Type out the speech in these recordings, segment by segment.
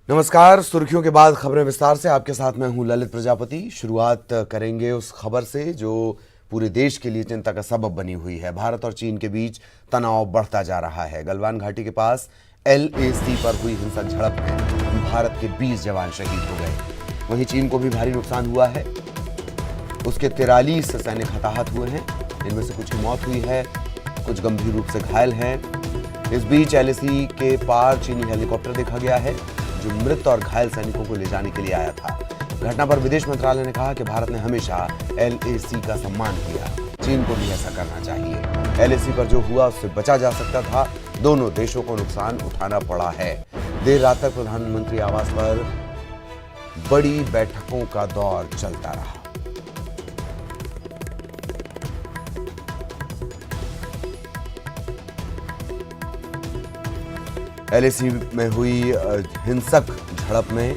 नमस्कार। सुर्खियों के बाद खबरें विस्तार से। आपके साथ मैं हूं ललित प्रजापति। शुरुआत करेंगे उस खबर से जो पूरे देश के लिए चिंता का सबब बनी हुई है। भारत और चीन के बीच तनाव बढ़ता जा रहा है। गलवान घाटी के पास LAC पर हुई हिंसक झड़प में भारत के 20 जवान शहीद हो गए। वहीं चीन को भी भारी नुकसान हुआ है। उसके 43 सैनिक हताहत हुए हैं। इनमें से कुछ की मौत हुई है, कुछ गंभीर रूप से घायल हैं। इस बीच LAC के पार चीनी हेलीकॉप्टर देखा गया है जो मृत और घायल सैनिकों को ले जाने के लिए आया था। घटना पर विदेश मंत्रालय ने कहा कि भारत ने हमेशा LAC का सम्मान किया। चीन को भी ऐसा करना चाहिए। LAC पर जो हुआ उससे बचा जा सकता था। दोनों देशों को नुकसान उठाना पड़ा है। देर रात तक प्रधानमंत्री आवास पर बड़ी बैठकों का दौर चलता रहा। LAC में हुई हिंसक झड़प में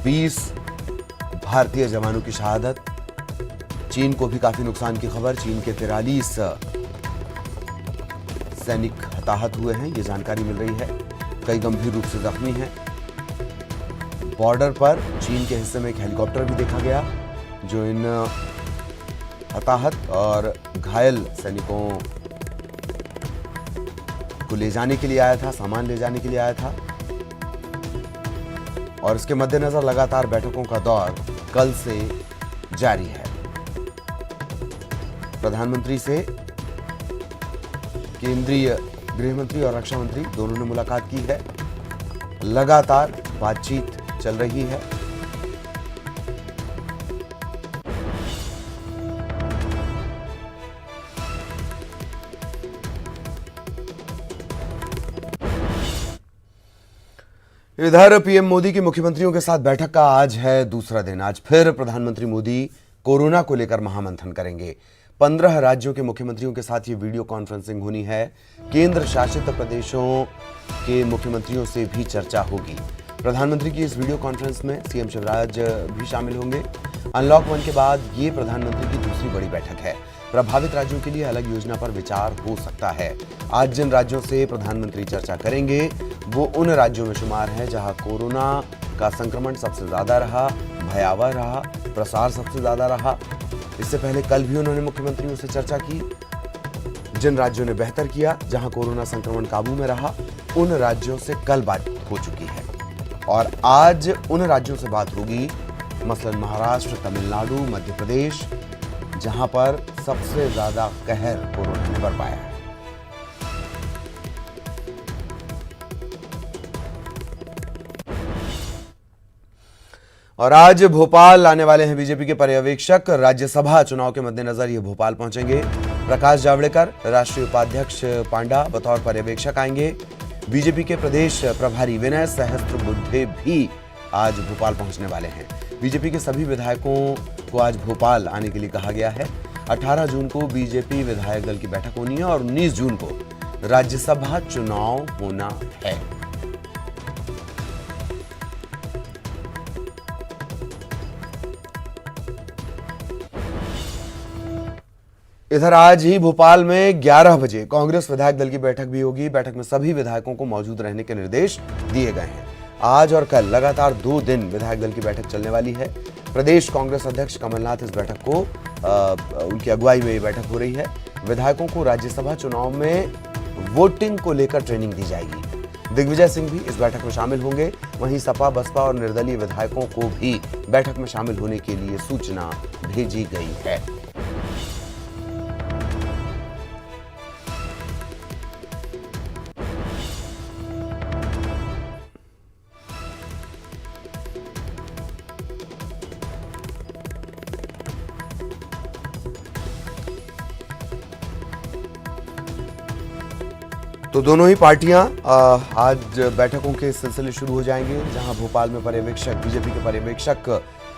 20 भारतीय जवानों की शहादत। चीन को भी काफी नुकसान की खबर। चीन के 43 सैनिक हताहत हुए हैं, ये जानकारी मिल रही है। कई गंभीर रूप से जख्मी हैं। बॉर्डर पर चीन के हिस्से में एक हेलीकॉप्टर भी देखा गया जो इन हताहत और घायल सैनिकों को ले जाने के लिए आया था, सामान ले जाने के लिए आया था। और इसके मद्देनजर लगातार बैठकों का दौर कल से जारी है। प्रधानमंत्री से केंद्रीय गृह मंत्री और रक्षा मंत्री दोनों ने मुलाकात की है। लगातार बातचीत चल रही है। इधर पीएम मोदी की मुख्यमंत्रियों के साथ बैठक का आज है दूसरा दिन। आज फिर प्रधानमंत्री मोदी कोरोना को लेकर महामंथन करेंगे। 15 राज्यों के मुख्यमंत्रियों के साथ ये वीडियो कॉन्फ्रेंसिंग होनी है। केंद्र शासित प्रदेशों के मुख्यमंत्रियों से भी चर्चा होगी। प्रधानमंत्री की इस वीडियो कॉन्फ्रेंस में सीएम शिवराज भी शामिल होंगे। अनलॉक 1 के बाद ये प्रधानमंत्री की दूसरी बड़ी बैठक है। प्रभावित राज्यों के लिए अलग योजना पर विचार हो सकता है। आज जिन राज्यों से प्रधानमंत्री चर्चा करेंगे वो उन राज्यों में शुमार है जहां कोरोना का संक्रमण सबसे ज्यादा रहा, भयावह रहा, प्रसार सबसे ज्यादा रहा। इससे पहले कल भी उन्होंने मुख्यमंत्रियों से चर्चा की। जिन राज्यों ने बेहतर किया, जहां कोरोना संक्रमण काबू में रहा, उन राज्यों से कल बात हो चुकी है और आज उन राज्यों से बात होगी, मसलन महाराष्ट्र, तमिलनाडु, मध्य प्रदेश, जहां पर सबसे ज्यादा कहर कोरोना ने बरपाया है। और आज भोपाल आने वाले हैं बीजेपी के पर्यवेक्षक। राज्यसभा चुनाव के मद्देनजर ये भोपाल पहुंचेंगे। प्रकाश जावड़ेकर, राष्ट्रीय उपाध्यक्ष पांडा बतौर पर्यवेक्षक आएंगे। बीजेपी के प्रदेश प्रभारी विनय सहस्त्रबुद्धे भी आज भोपाल पहुंचने वाले हैं। बीजेपी के सभी विधायकों को आज भोपाल आने के लिए कहा गया है। 18 जून को बीजेपी विधायक दल की बैठक होनी है और 19 जून को राज्यसभा चुनाव होना है। इधर आज ही भोपाल में 11 बजे कांग्रेस विधायक दल की बैठक भी होगी। बैठक में सभी विधायकों को मौजूद रहने के निर्देश दिए गए हैं। आज और कल लगातार 2 दिन विधायक दल की बैठक चलने वाली है। प्रदेश कांग्रेस अध्यक्ष कमलनाथ इस बैठक को उनकी अगुवाई में ये बैठक हो रही है। विधायकों को राज्यसभा चुनाव में वोटिंग को लेकर ट्रेनिंग दी जाएगी। दिग्विजय सिंह भी इस बैठक में शामिल होंगे। वहीं सपा, बसपा और निर्दलीय विधायकों को भी बैठक में शामिल होने के लिए सूचना भेजी गई है। तो दोनों ही पार्टियां आज बैठकों के सिलसिले शुरू हो जाएंगे, जहां भोपाल में पर्यवेक्षक, बीजेपी के पर्यवेक्षक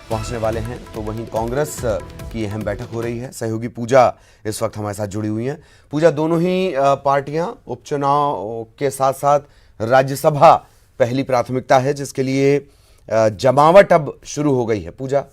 पहुंचने वाले हैं, तो वहीं कांग्रेस की अहम बैठक हो रही है। सहयोगी पूजा इस वक्त हमारे साथ जुड़ी हुई हैं। पूजा, दोनों ही पार्टियां उपचुनाव के साथ साथ राज्यसभा पहली प्राथमिकता है, जिसके लिए जमावट अब शुरू हो गई है। पूजा,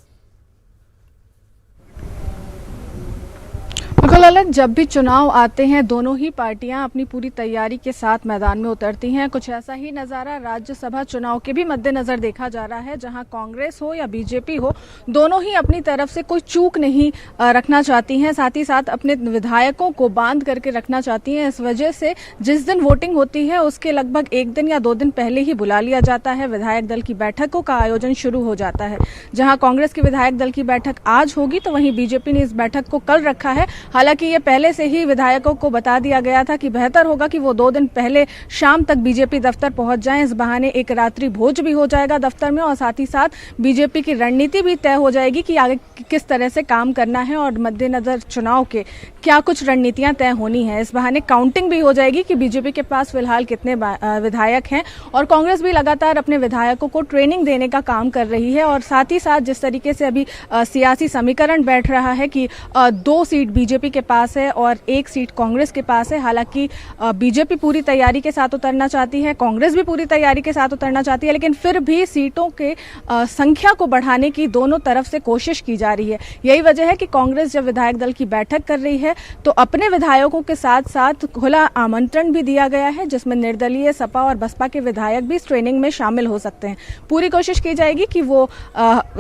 अलग जब भी चुनाव आते हैं दोनों ही पार्टियां अपनी पूरी तैयारी के साथ मैदान में उतरती हैं। कुछ ऐसा ही नज़ारा राज्यसभा चुनाव के भी मद्देनज़र देखा जा रहा है, जहां कांग्रेस हो या बीजेपी हो, दोनों ही अपनी तरफ से कोई चूक नहीं रखना चाहती हैं। साथ ही साथ अपने विधायकों को बांध करके रखना चाहती हैं। इस वजह से जिस दिन वोटिंग होती है उसके लगभग 1 दिन या 2 दिन पहले ही बुला लिया जाता है। विधायक दल की बैठकों का आयोजन शुरू हो जाता है। जहां कांग्रेस की विधायक दल की बैठक आज होगी तो वहीं बीजेपी ने इस बैठक को कल रखा है। हालांकि ये पहले से ही विधायकों को बता दिया गया था कि बेहतर होगा कि वो 2 दिन पहले शाम तक बीजेपी दफ्तर पहुंच जाएं। इस बहाने एक रात्रि भोज भी हो जाएगा दफ्तर में और साथ ही साथ बीजेपी की रणनीति भी तय हो जाएगी कि आगे किस तरह से काम करना है और मद्देनजर चुनाव के क्या कुछ रणनीतियां तय होनी है। इस बहाने काउंटिंग भी हो जाएगी कि बीजेपी के पास फिलहाल कितने विधायक हैं और कांग्रेस भी लगातार अपने विधायकों को ट्रेनिंग देने का काम कर रही है। और साथ ही साथ जिस तरीके से अभी सियासी समीकरण बैठ रहा है कि 2 सीट बीजेपी के पास है और 1 सीट कांग्रेस के पास है। हालांकि बीजेपी पूरी तैयारी के साथ उतरना चाहती है, कांग्रेस भी पूरी तैयारी के साथ उतरना चाहती है, लेकिन फिर भी सीटों के संख्या को बढ़ाने की दोनों तरफ से कोशिश की जा रही है। यही वजह है कि कांग्रेस जब विधायक दल की बैठक कर रही है तो अपने विधायकों के साथ साथ खुला आमंत्रण भी दिया गया है, जिसमें निर्दलीय सपा और बसपा के विधायक भी इस ट्रेनिंग में शामिल हो सकते हैं। पूरी कोशिश की जाएगी कि वो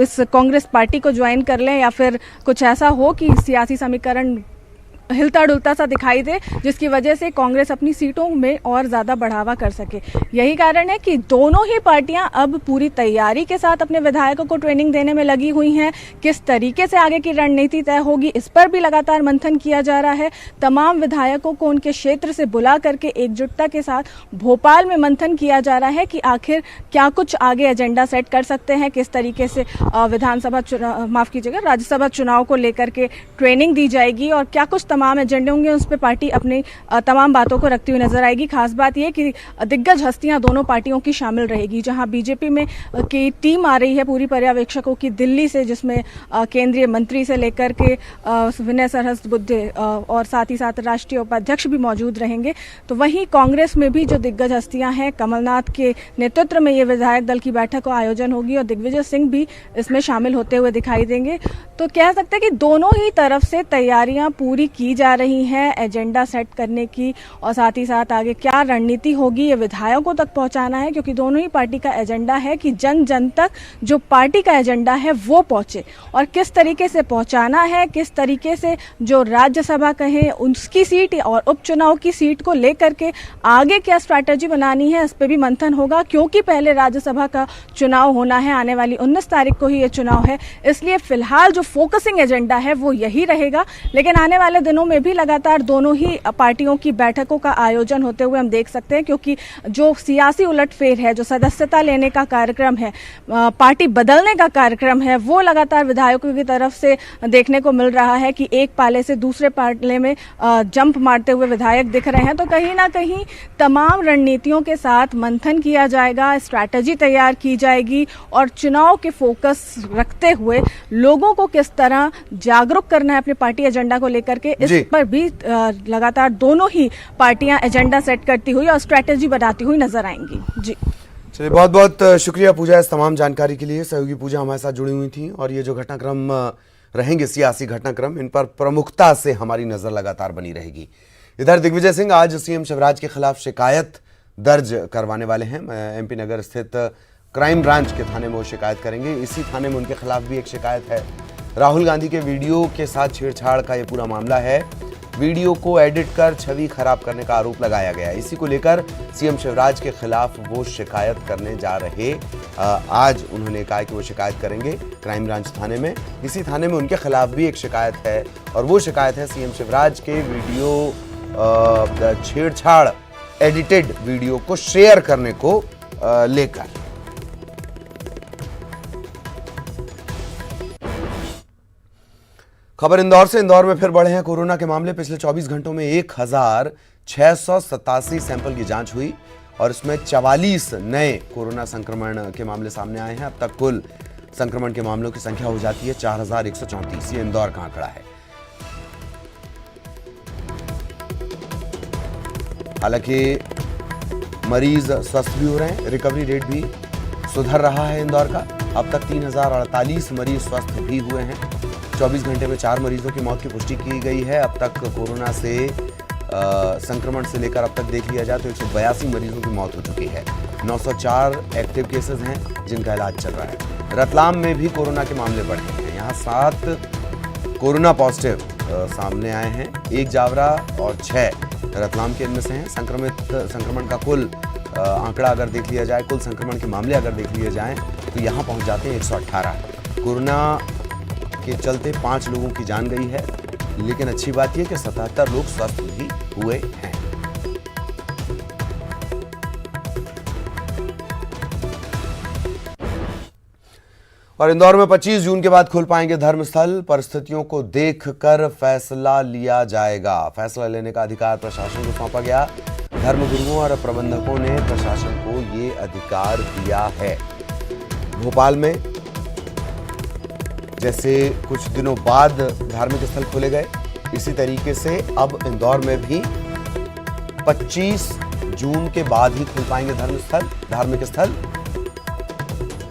इस कांग्रेस पार्टी को ज्वाइन कर लें या फिर कुछ ऐसा हो कि सियासी समीकरण हिलता डुलता सा दिखाई दे, जिसकी वजह से कांग्रेस अपनी सीटों में और ज्यादा बढ़ावा कर सके। यही कारण है कि दोनों ही पार्टियां अब पूरी तैयारी के साथ अपने विधायकों को ट्रेनिंग देने में लगी हुई हैं। किस तरीके से आगे की रणनीति तय होगी इस पर भी लगातार मंथन किया जा रहा है। तमाम विधायकों को उनके क्षेत्र से बुला करके एकजुटता के साथ भोपाल में मंथन किया जा रहा है कि आखिर क्या कुछ आगे एजेंडा सेट कर सकते हैं, किस तरीके से विधानसभा राज्यसभा चुनाव को लेकर के ट्रेनिंग दी जाएगी और क्या कुछ तमाम एजेंडे होंगे उस पर पार्टी अपनी तमाम बातों को रखती हुई नजर आएगी। खास बात यह कि दिग्गज हस्तियां दोनों पार्टियों की शामिल रहेगी। जहां बीजेपी में की टीम आ रही है पूरी पर्यवेक्षकों की दिल्ली से, जिसमें केंद्रीय मंत्री से लेकर के विनय सहस्त्रबुद्धे और साथ ही साथ राष्ट्रीय उपाध्यक्ष भी मौजूद रहेंगे। तो वहीं कांग्रेस में भी जो दिग्गज हस्तियां हैं, कमलनाथ के नेतृत्व में ये विधायक दल की बैठक का आयोजन होगी और दिग्विजय सिंह भी इसमें शामिल होते हुए दिखाई देंगे। तो कह सकते हैं कि दोनों ही तरफ से तैयारियां पूरी की जा रही हैं एजेंडा सेट करने की और साथ ही साथ आगे क्या रणनीति होगी ये विधायकों तक पहुंचाना है, क्योंकि दोनों ही पार्टी का एजेंडा है कि जन जन तक जो पार्टी का एजेंडा है वो पहुंचे और किस तरीके से पहुंचाना है, किस तरीके से जो राज्यसभा कहें उसकी सीट और उपचुनाव की सीट को लेकर के आगे क्या स्ट्रैटेजी बनानी है, इस पर भी मंथन होगा। क्योंकि पहले राज्यसभा का चुनाव होना है, आने वाली 19 तारीख को ही ये चुनाव है, इसलिए फिलहाल जो फोकसिंग एजेंडा है वो यही रहेगा। लेकिन आने वाले दिनों में भी लगातार दोनों ही पार्टियों की बैठकों का आयोजन होते हुए हम देख सकते हैं, क्योंकि जो सियासी उलटफेर है, जो सदस्यता लेने का कार्यक्रम है, पार्टी बदलने का कार्यक्रम है, वो लगातार विधायकों की तरफ से देखने को मिल रहा है कि एक पाले से दूसरे पाले में जंप मारते हुए विधायक दिख रहे हैं। तो कहीं ना कहीं तमाम रणनीतियों के साथ मंथन किया जाएगा, स्ट्रैटेजी तैयार की जाएगी और चुनाव के फोकस रखते हुए लोगों को किस तरह जागरूक करना है अपनी पार्टी एजेंडा को लेकर के, इस पर भी लगातार दोनों ही पार्टियां एजेंडा सेट करती हुई और स्ट्रैटेजी बनाती हुई नजर आएंगी। जी चलिए, बहुत बहुत शुक्रिया पूजा इस तमाम जानकारी के लिए। सहयोगी पूजा हमारे साथ जुड़ी हुई थी और ये जो घटनाक्रम रहेंगे, सियासी घटनाक्रम, इन पर प्रमुखता से हमारी नजर लगातार बनी रहेगी। इधर दिग्विजय सिंह आज सीएम शिवराज के खिलाफ शिकायत दर्ज करवाने वाले हैं। एमपी नगर स्थित क्राइम ब्रांच के थाने में वो शिकायत करेंगे। इसी थाने में उनके खिलाफ भी एक शिकायत है। राहुल गांधी के वीडियो के साथ छेड़छाड़ का ये पूरा मामला है। वीडियो को एडिट कर छवि खराब करने का आरोप लगाया गया। इसी को लेकर सीएम शिवराज के खिलाफ वो शिकायत करने जा रहे। आज उन्होंने कहा कि वो शिकायत करेंगे क्राइम ब्रांच थाने में। इसी थाने में उनके खिलाफ भी एक शिकायत है और वो शिकायत है सीएम शिवराज के वीडियो छेड़छाड़ एडिटेड वीडियो को शेयर करने को लेकर। खबर इंदौर से। इंदौर में फिर बढ़े हैं कोरोना के मामले। पिछले 24 घंटों में 1687 सैंपल की जांच हुई और इसमें 44 नए कोरोना संक्रमण के मामले सामने आए हैं। अब तक कुल संक्रमण के मामलों की संख्या हो जाती है 4134। ये इंदौर का आंकड़ा है। हालांकि मरीज स्वस्थ भी हो रहे हैं, रिकवरी रेट भी सुधर रहा है इंदौर का। अब तक 3048 मरीज स्वस्थ भी हुए हैं। 24 घंटे में 4 मरीजों की मौत की पुष्टि की गई है। अब तक कोरोना से संक्रमण से लेकर अब तक देख लिया जाए तो 182 मरीजों की मौत हो चुकी है। 904 एक्टिव केसेस हैं जिनका इलाज चल रहा है। रतलाम में भी कोरोना के मामले बढ़े हैं। यहाँ 7 कोरोना पॉजिटिव सामने आए हैं। 1 जावरा और 6 रतलाम के इनमें से हैं। संक्रमण का कुल आंकड़ा अगर देख लिया जाए, कुल संक्रमण के मामले अगर देख लिए जाएं तो यहाँ पहुँच जाते हैं 118। कोरोना के चलते 5 लोगों की जान गई है, लेकिन अच्छी बात यह कि 77 लोग स्वस्थ भी हुए हैं। और इंदौर में 25 जून के बाद खुल पाएंगे धर्मस्थल। परिस्थितियों को देखकर फैसला लिया जाएगा। फैसला लेने का अधिकार प्रशासन को सौंपा गया। धर्मगुरुओं और प्रबंधकों ने प्रशासन को ये अधिकार दिया है। भोपाल में जैसे कुछ दिनों बाद धार्मिक स्थल खोले गए, इसी तरीके से अब इंदौर में भी 25 जून के बाद ही खुल पाएंगे धार्मिक स्थल।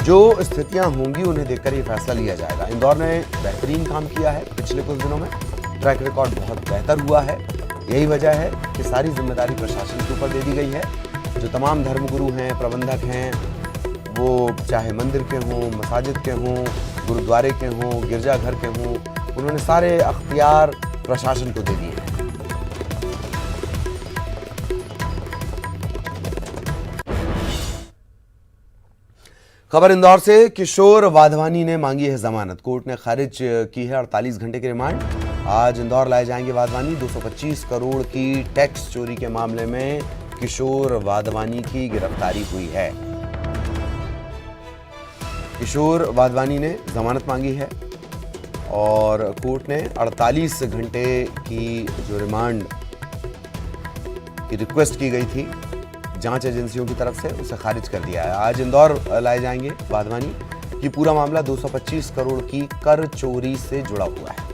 जो स्थितियां होंगी उन्हें देखकर ये फैसला लिया जाएगा। इंदौर ने बेहतरीन काम किया है पिछले कुछ दिनों में। ट्रैक रिकॉर्ड बहुत बेहतर हुआ है। यही वजह है कि सारी जिम्मेदारी प्रशासन के ऊपर दे दी गई है। जो तमाम धर्मगुरु हैं, प्रबंधक हैं, वो चाहे मंदिर के हों, मसाजिद के हों, गुरुद्वारे के हों, गिरजाघर के हों, उन्होंने सारे अख्तियार प्रशासन को दे दिए हैं। खबर इंदौर से। किशोर वाधवानी ने मांगी है जमानत। कोर्ट ने खारिज की है 48 घंटे की रिमांड। आज इंदौर लाए जाएंगे वाधवानी। 225 करोड़ की टैक्स चोरी के मामले में किशोर वाधवानी की गिरफ्तारी हुई है। किशोर वाधवानी ने जमानत मांगी है और कोर्ट ने 48 घंटे की जो रिमांड की रिक्वेस्ट की गई थी जांच एजेंसियों की तरफ से, उसे खारिज कर दिया है। आज इंदौर लाए जाएंगे वाधवानी। ये पूरा मामला 225 करोड़ की कर चोरी से जुड़ा हुआ है।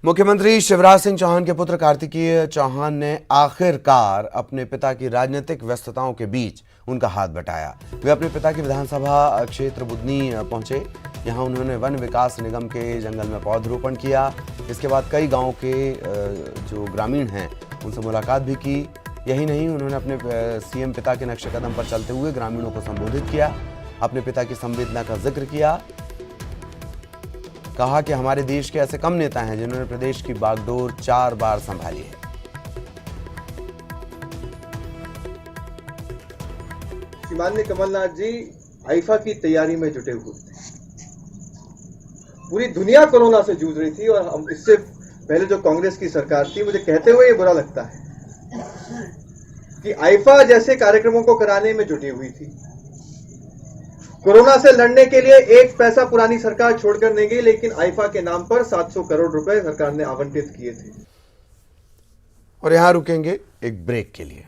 मुख्यमंत्री शिवराज सिंह चौहान के पुत्र कार्तिकेय चौहान ने आखिरकार अपने पिता की राजनीतिक व्यस्तताओं के बीच उनका हाथ बटाया। वे अपने पिता की विधानसभा क्षेत्र बुदनी पहुंचे। यहां उन्होंने वन विकास निगम के जंगल में पौधरोपण किया। इसके बाद कई गांवों के जो ग्रामीण हैं उनसे मुलाकात भी की। यही नहीं, उन्होंने अपने सीएम पिता के नक्शे कदम पर चलते हुए ग्रामीणों को संबोधित किया। अपने पिता की संवेदना का जिक्र किया। कहा कि हमारे देश के ऐसे कम नेता हैं जिन्होंने प्रदेश की बागडोर 4 बार संभाली है। माननीय कमलनाथ जी आईफा की तैयारी में जुटे हुए थे। पूरी दुनिया कोरोना से जूझ रही थी और हम इससे पहले जो कांग्रेस की सरकार थी, मुझे कहते हुए ये बुरा लगता है कि आईफा जैसे कार्यक्रमों को कराने में जुटी हुई थी। कोरोना से लड़ने के लिए 1 पैसा पुरानी सरकार छोड़कर नहीं गई, लेकिन आईफा के नाम पर 700 करोड़ रुपए सरकार ने आवंटित किए थे। और यहां रुकेंगे एक ब्रेक के लिए।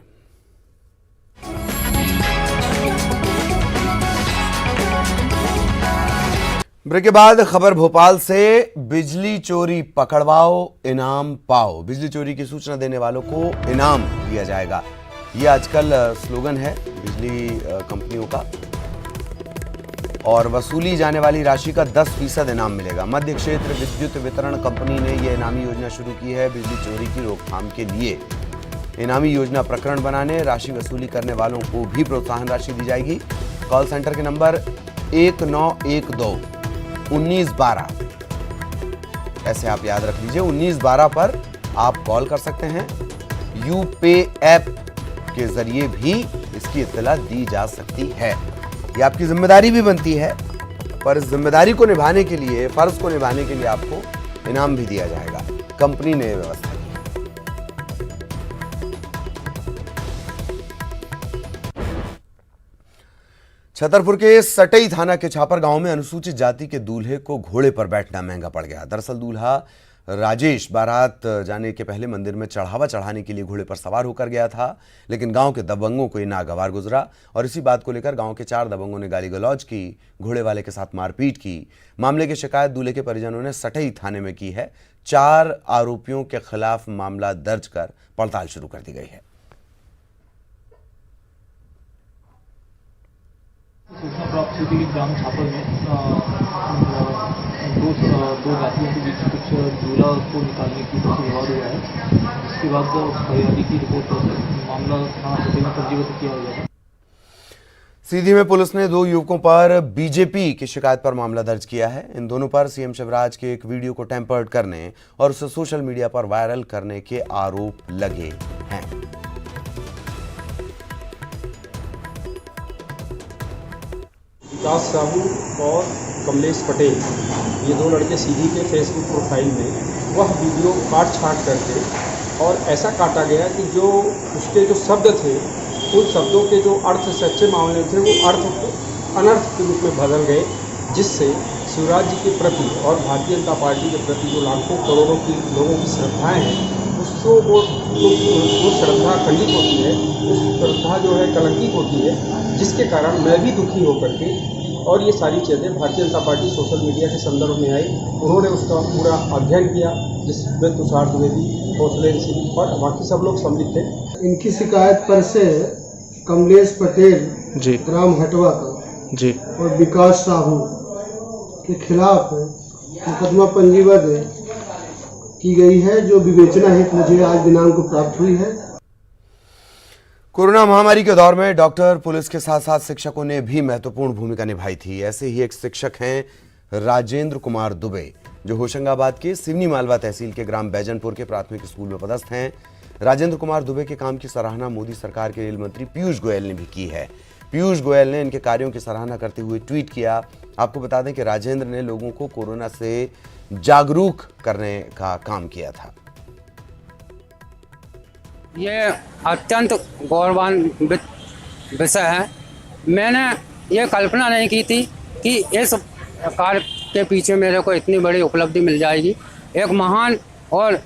ब्रेक के बाद खबर भोपाल से। बिजली चोरी पकड़वाओ, इनाम पाओ। बिजली चोरी की सूचना देने वालों को इनाम दिया जाएगा। ये आजकल स्लोगन है बिजली कंपनियों का। और वसूली जाने वाली राशि का 10% इनाम मिलेगा। मध्य क्षेत्र विद्युत वितरण कंपनी ने यह इनामी योजना शुरू की है बिजली चोरी की रोकथाम के लिए। इनामी योजना प्रकरण बनाने, राशि वसूली करने वालों को भी प्रोत्साहन राशि दी जाएगी। कॉल सेंटर के नंबर 1912 1912 ऐसे आप याद रख लीजिए। 1912 पर आप कॉल कर सकते हैं। यूपे ऐप के जरिए भी इसकी इत्तला दी जा सकती है। ये आपकी जिम्मेदारी भी बनती है, पर इस जिम्मेदारी को निभाने के लिए, फर्ज को निभाने के लिए आपको इनाम भी दिया जाएगा। कंपनी ने व्यवस्था की है। छतरपुर के सटई थाना के छापर गांव में अनुसूचित जाति के दूल्हे को घोड़े पर बैठना महंगा पड़ गया। दरअसल दूल्हा राजेश बारात जाने के पहले मंदिर में चढ़ावा चढ़ाने के लिए घोड़े पर सवार होकर गया था, लेकिन गांव के दबंगों को ये नागवार गुजरा और इसी बात को लेकर गांव के 4 दबंगों ने गाली गलौज की, घोड़े वाले के साथ मारपीट की। मामले की शिकायत दूल्हे के परिजनों ने सटई थाने में की है। 4 आरोपियों के खिलाफ मामला दर्ज कर पड़ताल शुरू कर दी गई है। सूचना प्राप्त हुई थी कि ग्राम छापर में दो जातियों के बीच कुछ झूला को निकालने की विवाद हुआ है। इसके बाद फरियादी की रिपोर्ट पर मामला थाना सदर में पंजीबद्ध किया गया था। सीधी में पुलिस ने 2 युवकों पर बीजेपी की शिकायत पर मामला दर्ज किया है। इन दोनों पर सीएम शिवराज के एक वीडियो को टेम्पर्ड करने और उसे सोशल मीडिया पर वायरल करने के आरोप लगे हैं। विकास साहू और कमलेश पटेल, ये 2 लड़के सीधी के फेसबुक प्रोफाइल में वह वीडियो काट छाट करके और ऐसा काटा गया कि जो उसके जो शब्द थे उन शब्दों के जो अर्थ सच्चे मामले थे वो अर्थ अनर्थ के रूप में बदल गए, जिससे शिवराज जी के प्रति और भारतीय जनता पार्टी के प्रति जो लाखों करोड़ों की लोगों की श्रद्धाएँ हैं उसको वो श्रद्धा खंडित होती है, उस श्रद्धा जो है कलंकित होती है, जिसके कारण मैं भी दुखी होकर के और ये सारी चीज़ें Bharatiya Janata party social media के संदर्भ में आई। उन्होंने उसका पूरा अध्ययन किया जिसमें तुषार द्विवेदी, कौशलेंद्र सिंह और बाकी सब लोग सम्मिलित थे। इनकी शिकायत पर से कमलेश पटेल जी ग्राम हटवा का जी और विकास साहू के खिलाफ मुकदमा पंजीबद्ध की गई है, जो विवेचना हेतु मुझे आज दिनांक को प्राप्त हुई है। कोरोना महामारी के दौर में डॉक्टर, पुलिस के साथ साथ शिक्षकों ने भी महत्वपूर्ण भूमिका निभाई थी। ऐसे ही एक शिक्षक हैं राजेंद्र कुमार दुबे, जो होशंगाबाद के सिवनी मालवा तहसील के ग्राम बैजनपुर के प्राथमिक स्कूल में पदस्थ हैं। राजेंद्र कुमार दुबे के काम की सराहना मोदी सरकार के रेल मंत्री पीयूष गोयल ने भी की है। पीयूष गोयल ने इनके कार्यों की सराहना करते हुए ट्वीट किया। आपको बता दें कि राजेंद्र ने लोगों को कोरोना से जागरूक करने का काम किया था। ये अत्यंत गौरवान्वित विषय है। मैंने ये कल्पना नहीं की थी कि इस कार्य के पीछे मेरे को इतनी बड़ी उपलब्धि मिल जाएगी। एक महान और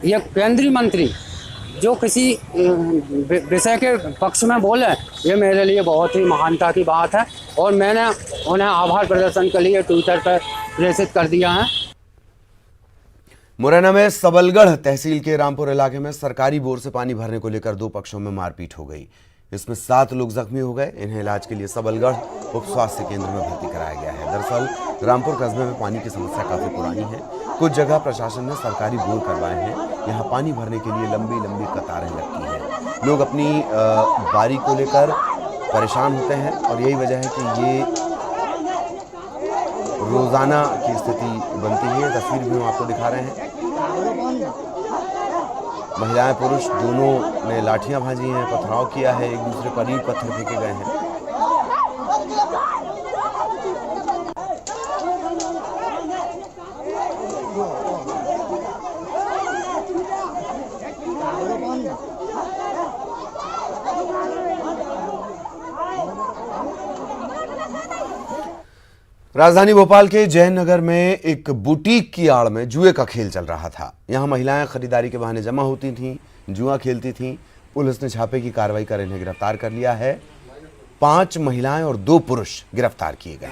ये केंद्रीय मंत्री जो किसी विषय के पक्ष में बोले, ये मेरे लिए बहुत ही महानता की बात है और मैंने उन्हें आभार प्रदर्शन के लिए ट्विटर पर प्रेषित कर दिया है। मुरैना में सबलगढ़ तहसील के रामपुर इलाके में सरकारी बोर से पानी भरने को लेकर 2 पक्षों में मारपीट हो गई। इसमें 7 लोग जख्मी हो गए। इन्हें इलाज के लिए सबलगढ़ उप स्वास्थ्य केंद्र में भर्ती कराया गया है। दरअसल रामपुर कस्बे में पानी की समस्या काफी पुरानी है। कुछ जगह प्रशासन ने सरकारी बोर करवाए हैं। यहाँ पानी भरने के लिए लंबी लंबी कतारें लगती हैं। लोग अपनी बारी को लेकर परेशान होते हैं और यही वजह है कि ये रोजाना की स्थिति बनती है। तस्वीर भी हम आपको दिखा रहे हैं। महिलाएं पुरुष दोनों ने लाठियां भांजी हैं, पथराव किया है, एक दूसरे पर ईंट पत्थर फेंके गए हैं। राजधानी भोपाल के जैन नगर में एक बुटीक की आड़ में जुए का खेल चल रहा था। यहां महिलाएं खरीदारी के बहाने जमा होती थीं, जुआ खेलती थीं। पुलिस ने छापे की कार्रवाई कर इन्हें गिरफ्तार कर लिया है। 5 महिलाएं और 2 पुरुष गिरफ्तार किए गए।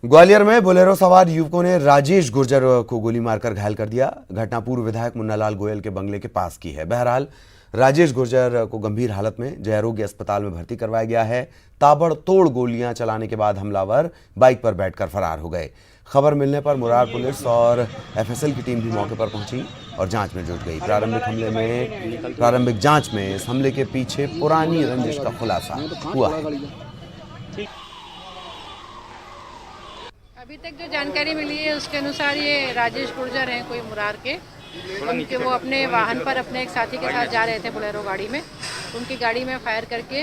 ग्वालियर में बोलेरो सवार युवकों ने राजेश गुर्जर को गोली मारकर घायल कर दिया। घटना पूर्व विधायक मुन्नालाल गोयल के बंगले के पास की है। बहरहाल राजेश गुर्जर को गंभीर हालत में जय आरोग्य अस्पताल में भर्ती करवाया गया है। ताबड़तोड़ गोलियां चलाने के बाद हमलावर बाइक पर बैठकर फरार हो गए। खबर मिलने पर मुरार पुलिस और एफएसएल की टीम भी मौके पर पहुंची और जांच में जुट गई। प्रारंभिक जांच में इस हमले के पीछे पुरानी रंजिश का खुलासा हुआ है। अभी तक जो जानकारी मिली है उसके अनुसार ये राजेश गुर्जर हैं कोई मुरार के। उनके वो अपने वाहन पर अपने एक साथी के साथ जा रहे थे बोलेरो गाड़ी में। उनकी गाड़ी में फायर करके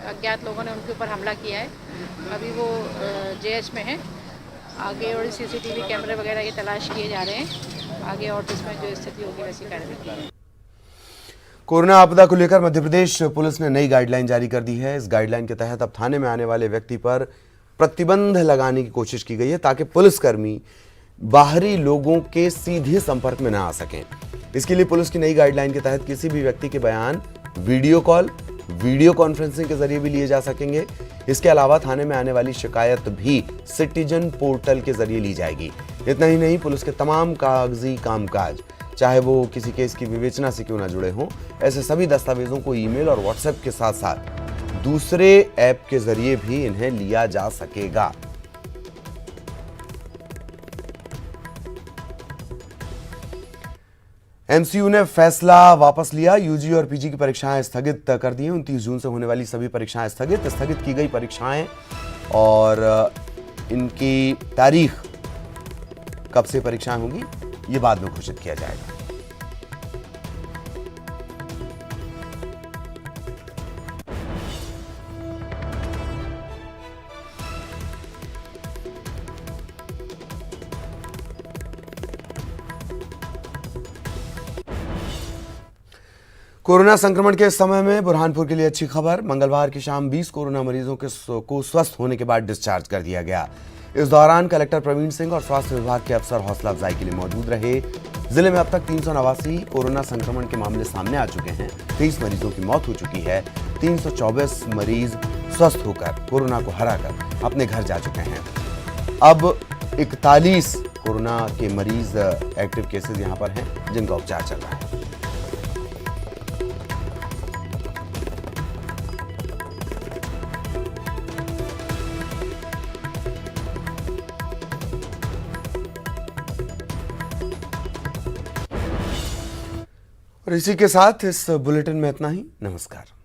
अज्ञात लोगों ने उनके ऊपर हमला किया है। अभी वो जेएच में है। आगे और सीसीटीवी कैमरे वगैरह ये तलाश किए जा रहे हैं। आगे और जिसमें जो स्थिति होगी वैसी कार्रवाई की। कोरोना आपदा को लेकर मध्य प्रदेश पुलिस ने नई गाइडलाइन जारी कर दी है। इस गाइडलाइन के तहत अब थाने में आने वाले व्यक्ति पर प्रतिबंध लगाने की कोशिश की गई है ताकि पुलिसकर्मी बाहरी लोगों के सीधे संपर्क में न आ सकें। इसके लिए पुलिस की नई गाइडलाइन के तहत किसी भी व्यक्ति के बयान वीडियो कॉल, वीडियो कॉन्फ्रेंसिंग के जरिए भी लिए जा सकेंगे। इसके अलावा थाने में आने वाली शिकायत भी सिटीजन पोर्टल के जरिए ली जाएगी। इतना ही नहीं, पुलिस के तमाम कागजी कामकाज, चाहे वो किसी केस की विवेचना से क्यों ना जुड़े हों, ऐसे सभी दस्तावेजों को ईमेल और व्हाट्सएप के साथ साथ दूसरे ऐप के जरिए भी इन्हें लिया जा सकेगा। एमसीयू ने फैसला वापस लिया। यूजी और पीजी की परीक्षाएं स्थगित कर दी हैं। 29 जून से होने वाली सभी परीक्षाएं स्थगित की गई परीक्षाएं और इनकी तारीख, कब से परीक्षाएं होंगी, ये बाद में घोषित किया जाएगा। कोरोना संक्रमण के इस समय में बुरहानपुर के लिए अच्छी खबर। मंगलवार की शाम 20 कोरोना मरीजों को स्वस्थ होने के बाद डिस्चार्ज कर दिया गया। इस दौरान कलेक्टर प्रवीण सिंह और स्वास्थ्य विभाग के अफसर हौसला अफजाई के लिए मौजूद रहे। जिले में अब तक 389 कोरोना संक्रमण के मामले सामने आ चुके हैं। 23 मरीजों की मौत हो चुकी है। 324 मरीज स्वस्थ होकर, कोरोना को हराकर अपने घर जा चुके हैं। अब 41 कोरोना के मरीज एक्टिव केसेस यहां पर हैं, जिनका उपचार चल रहा है। और इसी के साथ इस बुलेटिन में इतना ही। नमस्कार।